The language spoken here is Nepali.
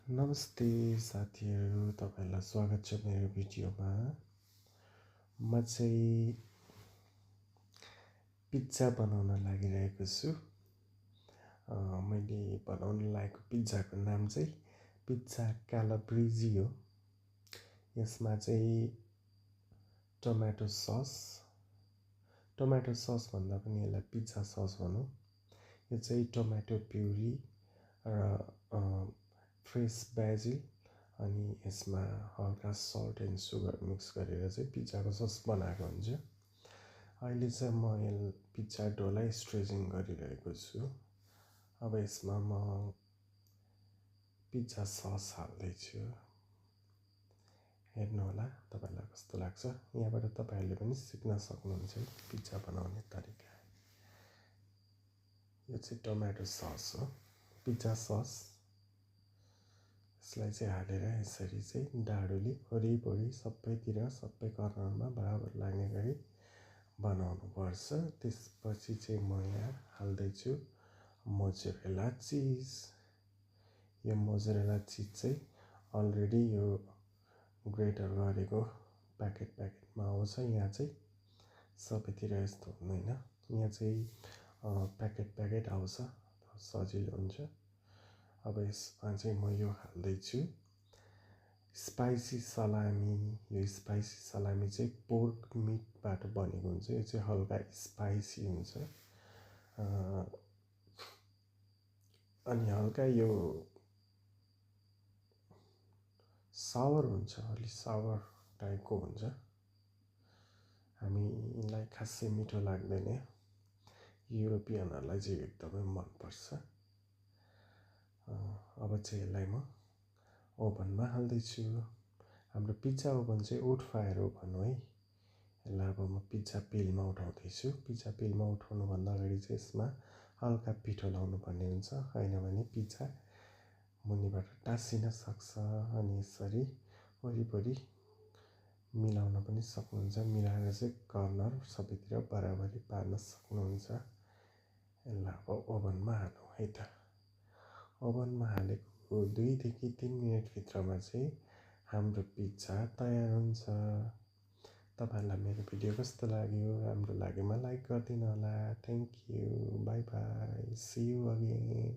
नमस्ते साथीहरू, तपाईँहरूलाई स्वागत छ मेरो भिडियोमा। म चाहिँ पिज्जा बनाउन लागिरहेको छु। मैले बनाउन लागेको पिज्जाको नाम चाहिँ पिज्जा क्यालाब्रिजी हो। यसमा चाहिँ टमाटो सस भन्दा पनि यसलाई पिज्जा सस भनौँ। यो चाहिँ टमाटो प्युरी र फ्रेस बेजिल अनि यसमा हल्का सल्ट एन्ड सुगर मिक्स गरेर चाहिँ पिज्जाको सस बनाएको हुन्छ। अहिले चाहिँ म यो पिज्जा डोलाई स्ट्रेचिङ गरिरहेको छु। अब यसमा म पिज्जा सस हाल्दैछु। हेर्नुहोला तपाईँलाई कस्तो लाग्छ। यहाँबाट तपाईँहरूले पनि सिक्न सक्नुहुन्छ पिज्जा बनाउने तरिका। यो चाहिँ टमाटो सस हो, पिज्जा सस। यसलाई चाहिँ हालेर यसरी चाहिँ डाडुले वरिपरि सबैतिर सबै कर्नरमा बराबर लाग्ने गरी बनाउनुपर्छ। त्यसपछि चाहिँ म यहाँ हाल्दैछु मोजरेला चिज। यो मोजरेला चिज चाहिँ अलरेडी यो ग्रेटर गरेको प्याकेटमा आउँछ। यहाँ चाहिँ सबैतिर यस्तो हुँदैन, यहाँ चाहिँ प्याकेट आउँछ, सजिलो हुन्छ। अब यसमा चाहिँ म यो हाल्दैछु स्पाइसी सलामी। यो स्पाइसी सलामी चाहिँ पोर्क मिटबाट बनेको हुन्छ। यो चाहिँ हल्का स्पाइसी हुन्छ अनि हल्का यो सावर हुन्छ, अलि सावर टाइपको हुन्छ। हामीलाई खासै मिठो लाग्दैन, युरोपियनहरूलाई चाहिँ एकदमै मनपर्छ। अब चाहिँ यसलाई म ओभनमा हाल्दैछु। हाम्रो पिज्जा ओभन चाहिँ वुड फायर ओभन हो है। यसलाई अब म पिज्जा पिलमा उठाउँदैछु। पिज्जा पिलमा उठाउनुभन्दा अगाडि चाहिँ यसमा हल्का पिठो लाउनु पर्ने हुन्छ, होइन भने पिज्जा मुनिबाट टाँसिन सक्छ। अनि यसरी वरिपरि मिलाउन पनि सक्नुहुन्छ, मिलाएर चाहिँ कर्नर सबैतिर बराबरी पार्न सक्नुहुन्छ। यसलाई अब ओभनमा हालौँ है त। ओभनमा हालेको 2 देखि 3 मिनटभित्रमा चाहिँ हाम्रो पिज्जा तयार हुन्छ। तपाईँहरूलाई मेरो भिडियो कस्तो लाग्यो? राम्रो लागेमा लाइक गरिदिनु होला। Thank you, bye bye, see you again.